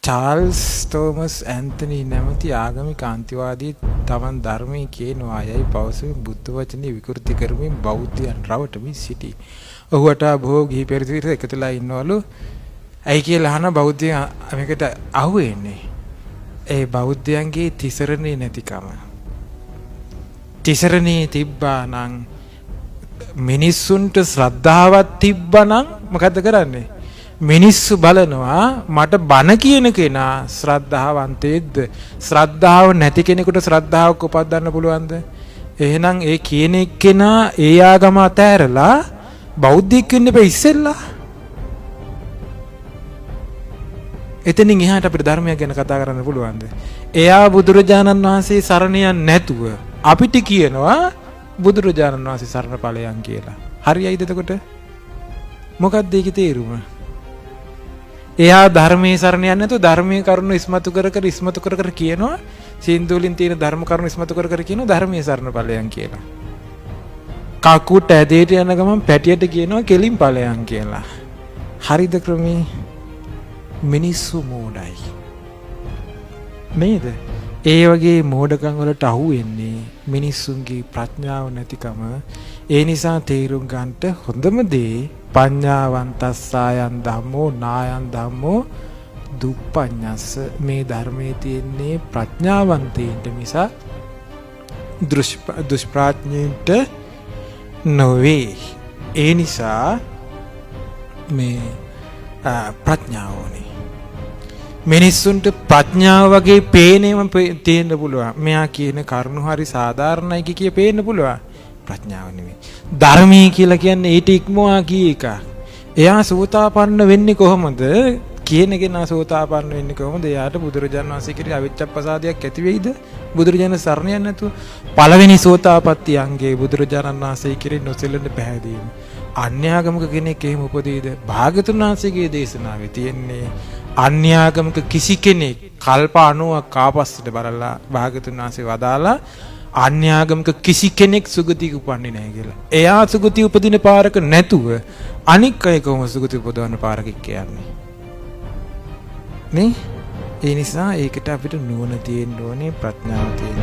Charles Thomas Anthony නැමැති ආගමික අන්තිවාදී තමන් ධර්මයේ කියනවා යයි පවසමින් බුද්ධ වචනේ විකෘති කරමින් බෞද්ධයන් රවටමින් සිටී. ඔහුට බොහෝ ගිහි පෙරදිරිස එකතුලා ඉන්නවලු. ඇයි කියලා අහන බෞද්ධයන් මේකට අහුවෙන්නේ. ඒ බෞද්ධයන්ගේ තිසරණේ නැතිකම. තිසරණේ තිබ්බා නම් මිනිස්සුන්ට ශ්‍රද්ධාවක් තිබ්බා නම් මොකද්ද කරන්නේ? මිනිස්සු බලනවා මට බණ කියන කෙනා ශ්‍රද්ධාවන්තයෙක්ද? ශ්‍රද්ධාව නැති කෙනෙකුට ශ්‍රද්ධාවක් උපදින්න පුළුවන්ද? එහෙනම් ඒ කියන එක්කෙනා ඒ ආගම අතෑරලා බෞද්ධයෙක් වෙන්න බෑ ඉස්සෙල්ලා. එතනින් එහාට අපිට ධර්මයක් ගැන කතා කරන්න පුළුවන්ද? එයා බුදුරජාණන් වහන්සේ සරණ යන්නේ නැතුව අපිට කියනවා බුදුරජාණන් වහන්සේ සරණ ඵලයන් කියලා. හරියයිද එතකොට? මොකක්ද ඒකේ තේරුම? එයා ධර්මයේ සරණ යන්නේ නැතුව ධර්මයේ කරුණු ඉස්මතු කර කියනවා සින්දු වලින් තියෙන ධර්ම කරුණු ඉස්මතු කර කියනවා ධර්මයේ සරණ ඵලයන් කියලා. කකුට ඇදේට යන ගමන් පැටියට කියනවා කෙලින් ඵලයන් කියලා. හරිද ක්‍රමී? මිනිස්සු මෝඩයි. නේද? ඒ වගේ මෝඩකම් වලට අහු වෙන්නේ මිනිස්සුන්ගේ ප්‍රඥාව නැතිකම. ඒ නිසා තේරුම් ගන්නට හොඳම දේ පඤ්ඤාවන්තස්සායන් ධම්මෝ නායන් ධම්මෝ දුප්පඤ්ඤස්ස. මේ ධර්මයේ තියෙන්නේ ප්‍රඥාවන්තයින්ට මිස දුෂ්ප්‍රඥයින්ට නොවේ. ඒ නිසා මේ ප්‍රඥාවෝනේ මිනිස්සුන්ට ප්‍රඥාව වගේ පේනේම තියෙන්න පුළුවන්. මෙයා කියන කරුණු හරි සාධාරණයි කිය පේන්න පුළුවන්. ප්‍රඥාව නෙමෙයි. ධර්මී කියලා කියන්නේ ඊට ඉක්මවා කී එක. එයා සෝතාපන්න වෙන්නේ කොහොමද? කියන කෙනා සෝතාපන්න වෙන්නේ කොහොමද? එයාට බුදුරජාණන් වහන්සේ කිරි අවිච්ඡප්පසාදයක් ඇති වෙයිද? බුදුරජාණන් සරණ යන්නේ නැතුව. පළවෙනි සෝතාපට්ටි අංගයේ බුදුරජාණන් වහන්සේ කිරි නොසෙලෙන්න පැහැදීම. අන්‍යාගමික කෙනෙක් එහෙම උපදීද? භාගතුන් වහන්සේගේ දේශනාවේ තියෙන්නේ අන්‍යාගමික කිසි කෙනෙක් කල්ප 90ක් ආපස්සට බලලා භාගතුන් වහන්සේ වදාලා අන්‍යාගමික කිසි කෙනෙක් සුගතිය උපන්නේ නැහැ කියලා. එයා සුගතිය උපදින පාරක නැතුව අනික් අය කොහොම සුගතිය උපදවන්න පාරක කියන්නේ? නේ? ඒ නිසා ඒකට අපිට නුවණ තියෙන්න ඕනේ, ප්‍රඥාව තියෙන්න